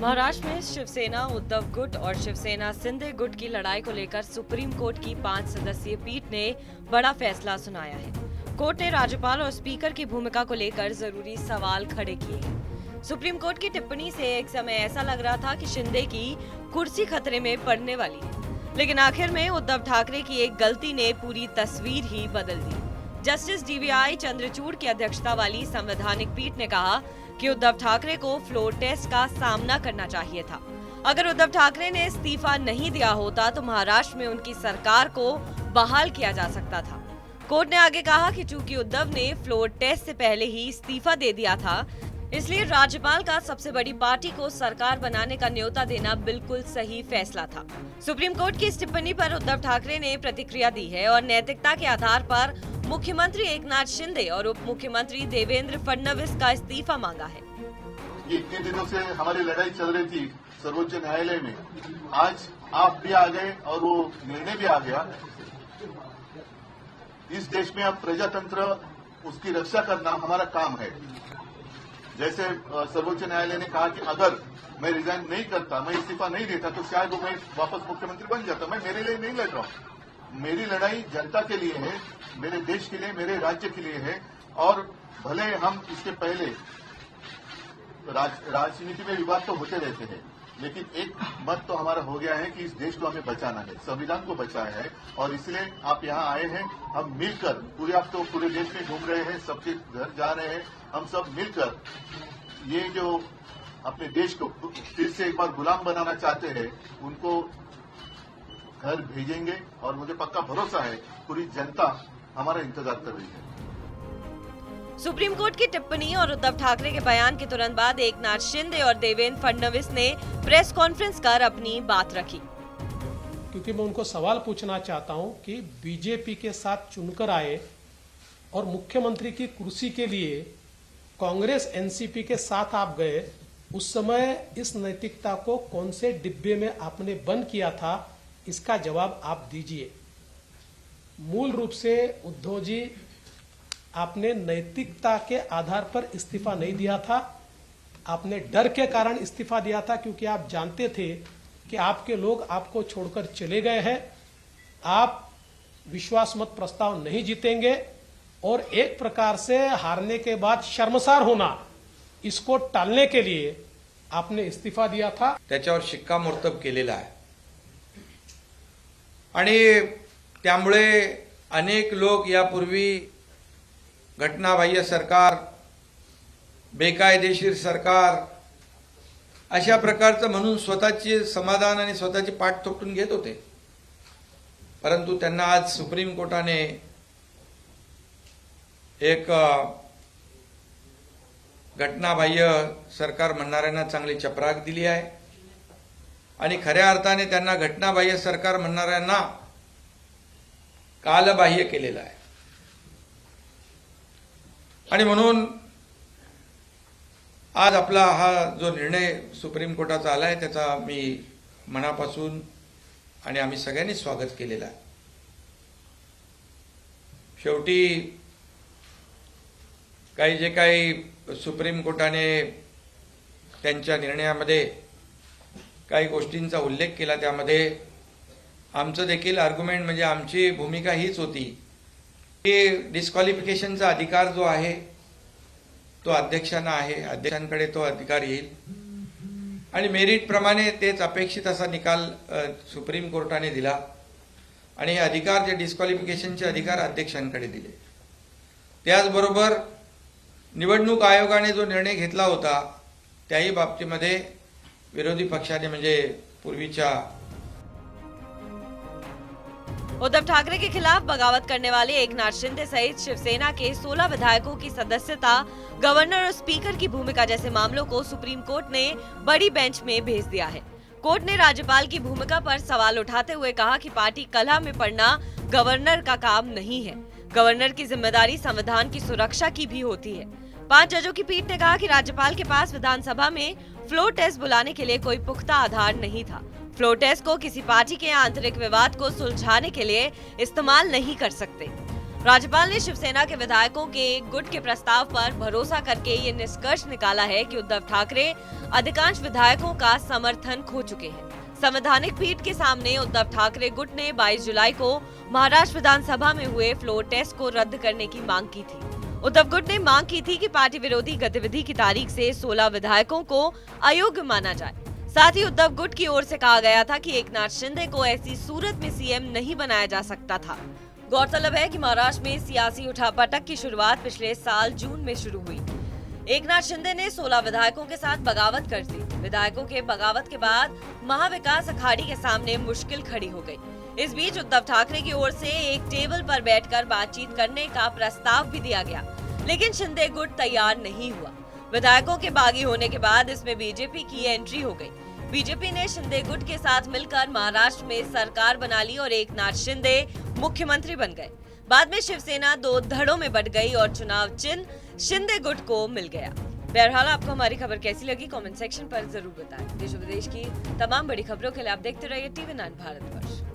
महाराष्ट्र में शिवसेना उद्धव गुट और शिवसेना शिंदे गुट की लड़ाई को लेकर सुप्रीम कोर्ट की 5 सदस्यीय पीठ ने बड़ा फैसला सुनाया है। कोर्ट ने राज्यपाल और स्पीकर की भूमिका को लेकर जरूरी सवाल खड़े किए हैं। सुप्रीम कोर्ट की टिप्पणी से एक समय ऐसा लग रहा था कि शिंदे की कुर्सी खतरे में पड़ने वाली है, लेकिन आखिर में उद्धव ठाकरे की एक गलती ने पूरी तस्वीर ही बदल दी। जस्टिस DY चंद्रचूड़ की अध्यक्षता वाली संवैधानिक पीठ ने कहा कि उद्धव ठाकरे को फ्लोर टेस्ट का सामना करना चाहिए था। अगर उद्धव ठाकरे ने इस्तीफा नहीं दिया होता तो महाराष्ट्र में उनकी सरकार को बहाल किया जा सकता था। कोर्ट ने आगे कहा कि चूंकि उद्धव ने फ्लोर टेस्ट से पहले ही इस्तीफा दे दिया था, इसलिए राज्यपाल का सबसे बड़ी पार्टी को सरकार बनाने का न्योता देना बिल्कुल सही फैसला था। सुप्रीम कोर्ट की इस टिप्पणी पर उद्धव ठाकरे ने प्रतिक्रिया दी है और नैतिकता के आधार पर मुख्यमंत्री एकनाथ शिंदे और उप मुख्यमंत्री देवेंद्र फडणवीस का इस्तीफा मांगा है। ये इतने दिनों से हमारी लड़ाई चल रही थी सर्वोच्च न्यायालय में, आज आप भी आ गए और वो निर्णय भी आ गया। इस देश में अब प्रजातंत्र, उसकी रक्षा करना हमारा काम है। जैसे सर्वोच्च न्यायालय ने कहा कि अगर मैं रिजाइन नहीं करता, मैं इस्तीफा नहीं देता तो शायद वो मैं वापस मुख्यमंत्री बन जाता। मैं मेरे लिए नहीं लड़ रहा हूं, मेरी लड़ाई जनता के लिए है, मेरे देश के लिए, मेरे राज्य के लिए है। और भले हम इसके पहले राजनीति में विवाद तो होते रहते हैं, लेकिन एक मत तो हमारा हो गया है कि इस देश को हमें बचाना है, संविधान को बचाया है। और इसलिए आप यहाँ आए हैं, हम मिलकर आप तो पूरे देश में घूम रहे हैं, सबके घर जा रहे हैं, हम सब मिलकर ये जो अपने देश को फिर से एक बार गुलाम बनाना चाहते हैं उनको घर भेजेंगे। और मुझे पक्का भरोसा है पूरी जनता हमारा इंतजार कर रही है। सुप्रीम कोर्ट की टिप्पणी और उद्धव ठाकरे के बयान के तुरंत बाद एकनाथ शिंदे और देवेंद्र फडणवीस ने प्रेस कॉन्फ्रेंस कर अपनी बात रखी। क्योंकि मैं उनको सवाल पूछना चाहता हूं कि बीजेपी के साथ चुनकर आए और मुख्यमंत्री की कुर्सी के लिए कांग्रेस एनसीपी के साथ आप गए, उस समय इस नैतिकता को कौन से डिब्बे में आपने बंद किया था, इसका जवाब आप दीजिए। मूल रूप से उद्धव जी, आपने नैतिकता के आधार पर इस्तीफा नहीं दिया था, आपने डर के कारण इस्तीफा दिया था, क्योंकि आप जानते थे कि आपके लोग आपको छोड़कर चले गए हैं, आप विश्वास मत प्रस्ताव नहीं जीतेंगे और एक प्रकार से हारने के बाद शर्मसार होना, इसको टालने के लिए आपने इस्तीफा दिया था। त्याच्यावर शिक्कामोर्तब केलेला आहे आणि त्यामुळे अनेक लोक यापूर्वी घटनाबाह्य सरकार, बेकायदेशीर सरकार अशा प्रकारचं म्हणून स्वतःचे समाधान आणि स्वतःची पाठ थोपटून घेत होते। परंतु त्यांना आज सुप्रीम कोर्टाने एक घटनाबाह्य सरकार म्हणणाऱ्यांना चांगली चपराक दिली आहे आणि खऱ्या अर्थाने त्यांना घटनाबाह्य सरकार म्हणणाऱ्यांना कालबाह्य केलेलं आहे। आणि म्हणून आज आपला हा जो निर्णय सुप्रीम कोर्टाचा आला आहे त्याचा मी मनापासून आणि आम्ही सगळ्यांनी स्वागत केलेलं आहे। शेवटी जे काही सुप्रीम कोर्टाने त्यांच्या निर्णयामध्ये काही गोष्टींचा उल्लेख केला, त्यामध्ये आमचं देखील आर्ग्युमेंट म्हणजे आमची भूमिका हीच होती की डिस्क्वालिफिकेशनचा अधिकार जो आहे तो अध्यक्षांना आहे, अध्यक्षांकडे तो अधिकार येईल आणि मेरिट प्रमाणे तेच अपेक्षित असा निकाल सुप्रीम कोर्टाने दिला आणि हे अधिकार, जे डिस्क्वालिफिकेशनचे अधिकार अध्यक्षांकडे दिले। त्याचबरोबर निवडणूक आयोगाने जो निर्णय घेतला होता त्याही बाबतीमध्ये विरोधी पक्षाने म्हणजे पूर्वीच्या उद्धव ठाकरे के खिलाफ बगावत करने वाले एकनाथ शिंदे सहित शिवसेना के 16 विधायकों की सदस्यता, गवर्नर और स्पीकर की भूमिका जैसे मामलों को सुप्रीम कोर्ट ने बड़ी बेंच में भेज दिया है। कोर्ट ने राज्यपाल की भूमिका पर सवाल उठाते हुए कहा कि पार्टी कलह में पड़ना गवर्नर का काम नहीं है। गवर्नर की जिम्मेदारी संविधान की सुरक्षा की भी होती है। 5 जजों की पीठ ने कहा कि राज्यपाल के पास विधानसभा में फ्लोर टेस्ट बुलाने के लिए कोई पुख्ता आधार नहीं था। फ्लोर टेस्ट को किसी पार्टी के आंतरिक विवाद को सुलझाने के लिए इस्तेमाल नहीं कर सकते। राज्यपाल ने शिवसेना के विधायकों के गुट के प्रस्ताव पर भरोसा करके ये निष्कर्ष निकाला है कि उद्धव ठाकरे अधिकांश विधायकों का समर्थन खो चुके हैं। संवैधानिक पीठ के सामने उद्धव ठाकरे गुट ने 22 जुलाई को महाराष्ट्र विधानसभा में हुए फ्लोर टेस्ट को रद्द करने की मांग की थी। उद्धव गुट ने मांग की थी कि पार्टी विरोधी गतिविधि की तारीख से 16 विधायकों को अयोग्य माना जाए। साथ ही उद्धव गुट की ओर से कहा गया था कि एकनाथ शिंदे को ऐसी सूरत में सीएम नहीं बनाया जा सकता था। गौरतलब है कि महाराष्ट्र में सियासी उठापटक की शुरुआत पिछले साल जून में शुरू हुई। एकनाथ शिंदे ने 16 विधायकों के साथ बगावत कर दी। विधायकों के बगावत के बाद महाविकास अघाड़ी के सामने मुश्किल खड़ी हो गई। इस बीच उद्धव ठाकरे की ओर से एक टेबल पर बैठकर बातचीत करने का प्रस्ताव भी दिया गया, लेकिन शिंदे गुट तैयार नहीं हुआ। विधायकों के बागी होने के बाद इसमें बीजेपी की एंट्री हो गई। बीजेपी ने शिंदे गुट के साथ मिलकर महाराष्ट्र में सरकार बना ली और एकनाथ शिंदे मुख्यमंत्री बन गए। बाद में शिवसेना 2 धड़ों में बंट गई और चुनाव चिन्ह शिंदे गुट को मिल गया। बहरहाल आपको हमारी खबर कैसी लगी कमेंट सेक्शन पर जरूर बताएं। देश विदेश की तमाम बड़ी खबरों के लिए आप देखते रहिए TV9 भारतवर्ष।